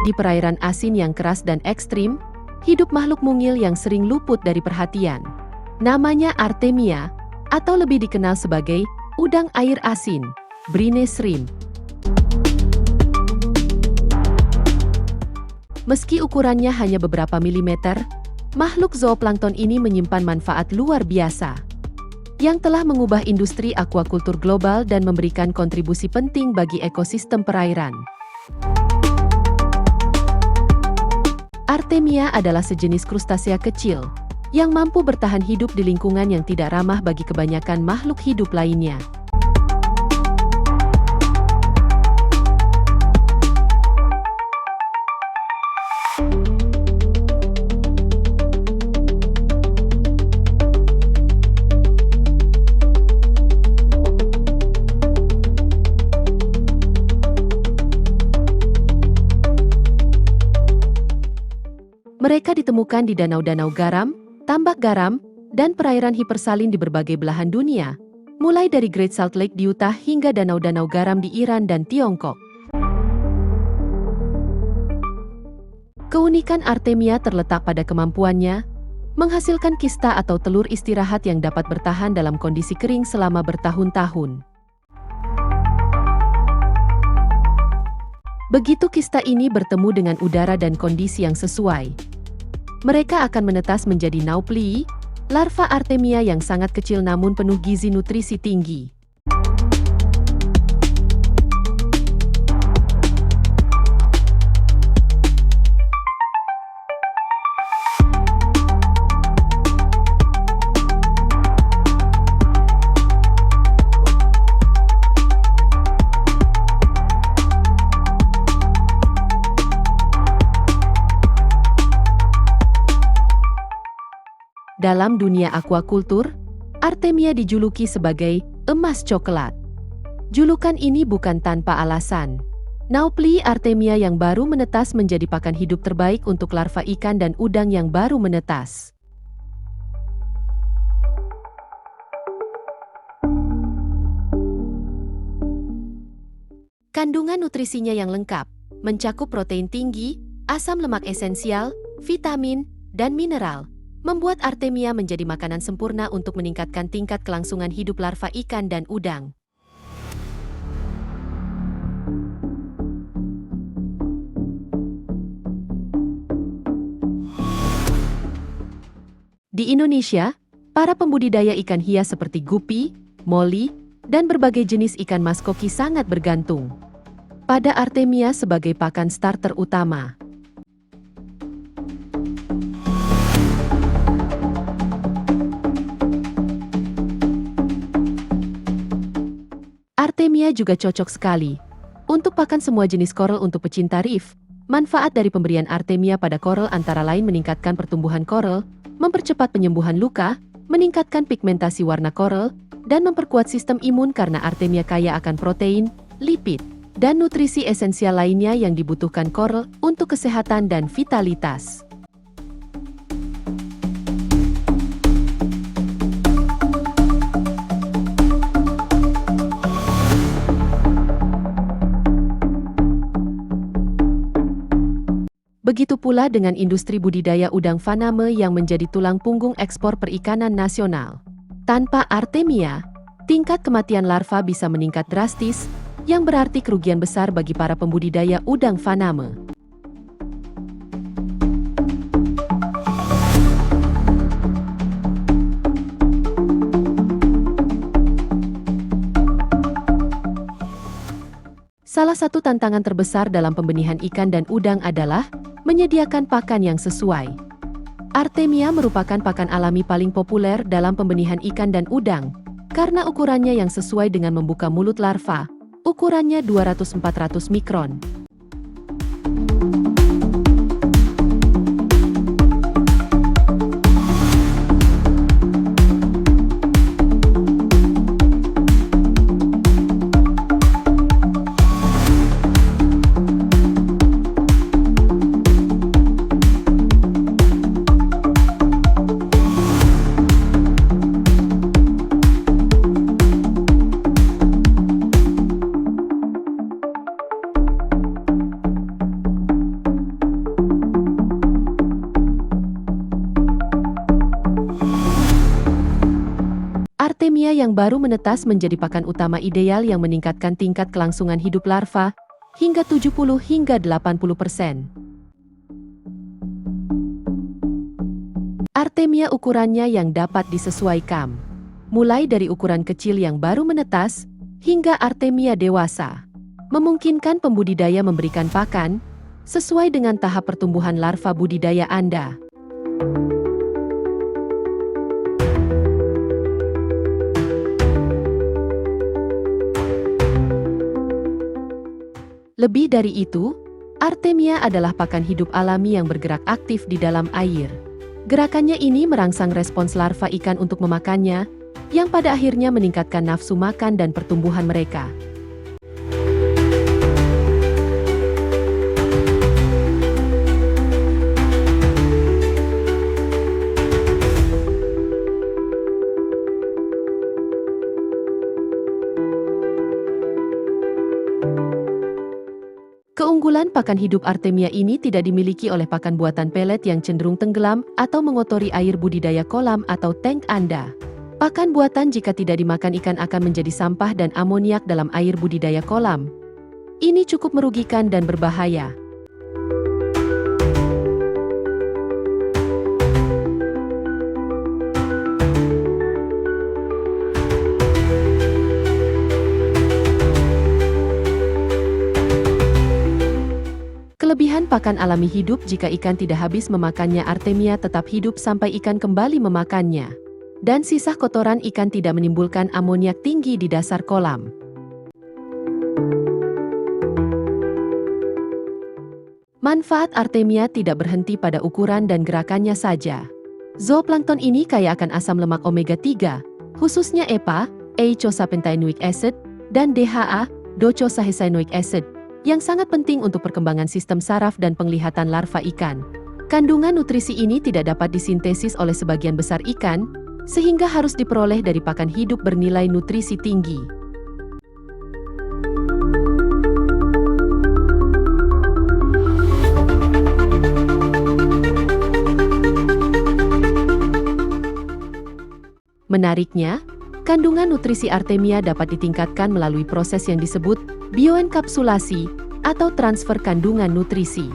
Di perairan asin yang keras dan ekstrim, hidup makhluk mungil yang sering luput dari perhatian. Namanya Artemia, atau lebih dikenal sebagai udang air asin, brine shrimp. Meski ukurannya hanya beberapa milimeter, makhluk zooplankton ini menyimpan manfaat luar biasa yang telah mengubah industri aquaculture global dan memberikan kontribusi penting bagi ekosistem perairan. Artemia adalah sejenis krustasea kecil yang mampu bertahan hidup di lingkungan yang tidak ramah bagi kebanyakan makhluk hidup lainnya. Mereka ditemukan di danau-danau garam, tambak garam, dan perairan hipersalin di berbagai belahan dunia, mulai dari Great Salt Lake di Utah hingga danau-danau garam di Iran dan Tiongkok. Keunikan Artemia terletak pada kemampuannya menghasilkan kista atau telur istirahat yang dapat bertahan dalam kondisi kering selama bertahun-tahun. Begitu kista ini bertemu dengan udara dan kondisi yang sesuai, mereka akan menetas menjadi nauplii, larva Artemia yang sangat kecil namun penuh gizi nutrisi tinggi. Dalam dunia aquaculture, Artemia dijuluki sebagai emas coklat. Julukan ini bukan tanpa alasan. Nauplii Artemia yang baru menetas menjadi pakan hidup terbaik untuk larva ikan dan udang yang baru menetas. Kandungan nutrisinya yang lengkap, mencakup protein tinggi, asam lemak esensial, vitamin, dan mineral, membuat Artemia menjadi makanan sempurna untuk meningkatkan tingkat kelangsungan hidup larva ikan dan udang. Di Indonesia, para pembudidaya ikan hias seperti gupi, moli, dan berbagai jenis ikan mas koki sangat bergantung pada Artemia sebagai pakan starter utama. Artemia juga cocok sekali untuk pakan semua jenis korel untuk pecinta reef. Manfaat dari pemberian Artemia pada korel antara lain meningkatkan pertumbuhan korel, mempercepat penyembuhan luka, meningkatkan pigmentasi warna korel, dan memperkuat sistem imun karena Artemia kaya akan protein, lipid, dan nutrisi esensial lainnya yang dibutuhkan korel untuk kesehatan dan vitalitas. Begitu pula dengan industri budidaya udang faname yang menjadi tulang punggung ekspor perikanan nasional. Tanpa Artemia, tingkat kematian larva bisa meningkat drastis, yang berarti kerugian besar bagi para pembudidaya udang faname. Salah satu tantangan terbesar dalam pembenihan ikan dan udang adalah menyediakan pakan yang sesuai. Artemia merupakan pakan alami paling populer dalam pembenihan ikan dan udang, karena ukurannya yang sesuai dengan membuka mulut larva, ukurannya 200-400 mikron. Artemia yang baru menetas menjadi pakan utama ideal yang meningkatkan tingkat kelangsungan hidup larva hingga 70 hingga 80%. Artemia ukurannya yang dapat disesuaikan, mulai dari ukuran kecil yang baru menetas hingga Artemia dewasa, memungkinkan pembudidaya memberikan pakan sesuai dengan tahap pertumbuhan larva budidaya Anda. Lebih dari itu, Artemia adalah pakan hidup alami yang bergerak aktif di dalam air. Gerakannya ini merangsang respons larva ikan untuk memakannya, yang pada akhirnya meningkatkan nafsu makan dan pertumbuhan mereka. Keunggulan pakan hidup Artemia ini tidak dimiliki oleh pakan buatan pelet yang cenderung tenggelam atau mengotori air budidaya kolam atau tank Anda. Pakan buatan jika tidak dimakan ikan akan menjadi sampah dan amoniak dalam air budidaya kolam. Ini cukup merugikan dan berbahaya. Kelebihan pakan alami hidup: jika ikan tidak habis memakannya, Artemia tetap hidup sampai ikan kembali memakannya. Dan sisa kotoran ikan tidak menimbulkan amoniak tinggi di dasar kolam. Manfaat Artemia tidak berhenti pada ukuran dan gerakannya saja. Zooplankton ini kaya akan asam lemak omega 3, khususnya EPA, eicosapentaenoic acid, dan DHA, docosahexaenoic acid, yang sangat penting untuk perkembangan sistem saraf dan penglihatan larva ikan. Kandungan nutrisi ini tidak dapat disintesis oleh sebagian besar ikan, sehingga harus diperoleh dari pakan hidup bernilai nutrisi tinggi. Menariknya, kandungan nutrisi Artemia dapat ditingkatkan melalui proses yang disebut bioenkapsulasi atau transfer kandungan nutrisi.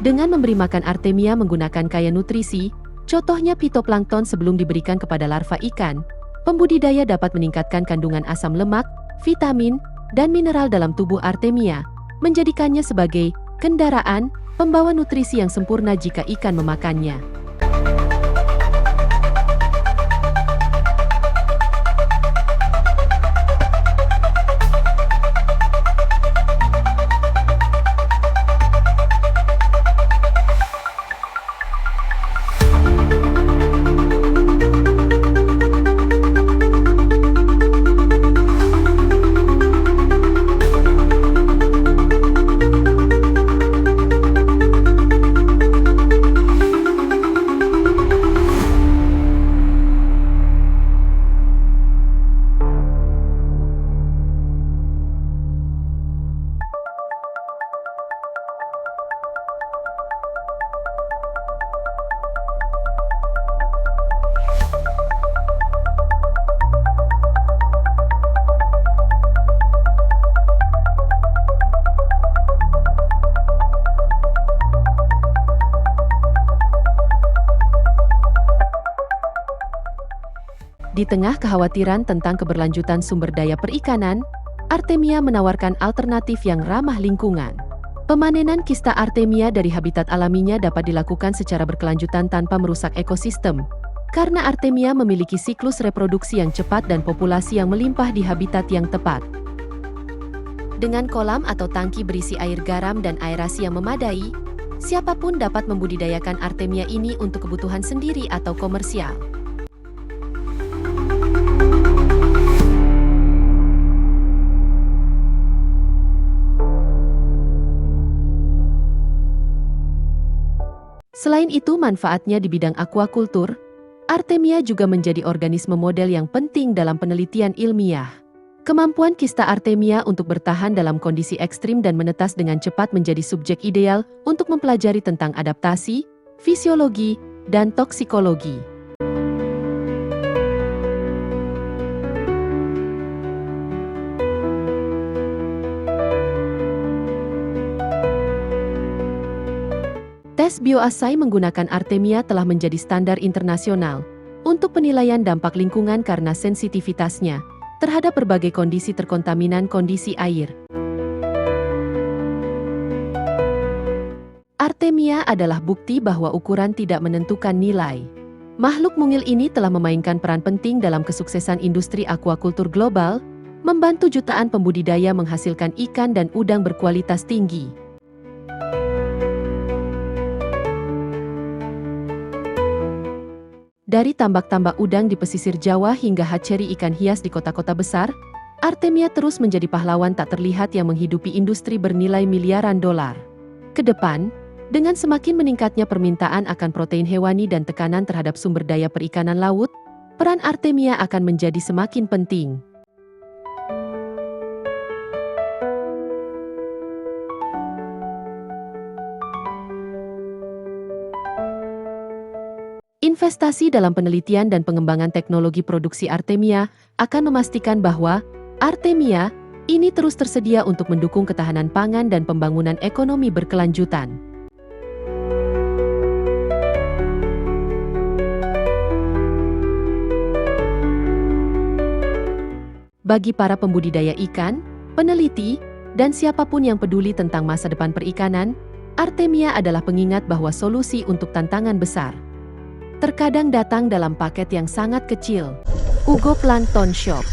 Dengan memberi makan Artemia menggunakan kaya nutrisi, contohnya fitoplankton sebelum diberikan kepada larva ikan, pembudidaya dapat meningkatkan kandungan asam lemak, vitamin, dan mineral dalam tubuh Artemia, menjadikannya sebagai kendaraan pembawa nutrisi yang sempurna jika ikan memakannya. Di tengah kekhawatiran tentang keberlanjutan sumber daya perikanan, Artemia menawarkan alternatif yang ramah lingkungan. Pemanenan kista Artemia dari habitat alaminya dapat dilakukan secara berkelanjutan tanpa merusak ekosistem, karena Artemia memiliki siklus reproduksi yang cepat dan populasi yang melimpah di habitat yang tepat. Dengan kolam atau tangki berisi air garam dan aerasi yang memadai, siapapun dapat membudidayakan Artemia ini untuk kebutuhan sendiri atau komersial. Selain itu, manfaatnya di bidang aquaculture, Artemia juga menjadi organisme model yang penting dalam penelitian ilmiah. Kemampuan kista Artemia untuk bertahan dalam kondisi ekstrim dan menetas dengan cepat menjadi subjek ideal untuk mempelajari tentang adaptasi, fisiologi, dan toksikologi. Tes bioasai menggunakan Artemia telah menjadi standar internasional untuk penilaian dampak lingkungan karena sensitivitasnya terhadap berbagai kondisi terkontaminan kondisi air. Artemia adalah bukti bahwa ukuran tidak menentukan nilai. Makhluk mungil ini telah memainkan peran penting dalam kesuksesan industri akuakultur global, membantu jutaan pembudidaya menghasilkan ikan dan udang berkualitas tinggi. Dari tambak-tambak udang di pesisir Jawa hingga hatchery ikan hias di kota-kota besar, Artemia terus menjadi pahlawan tak terlihat yang menghidupi industri bernilai miliaran dolar. Kedepan, dengan semakin meningkatnya permintaan akan protein hewani dan tekanan terhadap sumber daya perikanan laut, peran Artemia akan menjadi semakin penting. Investasi dalam penelitian dan pengembangan teknologi produksi Artemia akan memastikan bahwa Artemia ini terus tersedia untuk mendukung ketahanan pangan dan pembangunan ekonomi berkelanjutan. Bagi para pembudidaya ikan, peneliti, dan siapapun yang peduli tentang masa depan perikanan, Artemia adalah pengingat bahwa solusi untuk tantangan besar terkadang datang dalam paket yang sangat kecil. Ugo Plankton Shop.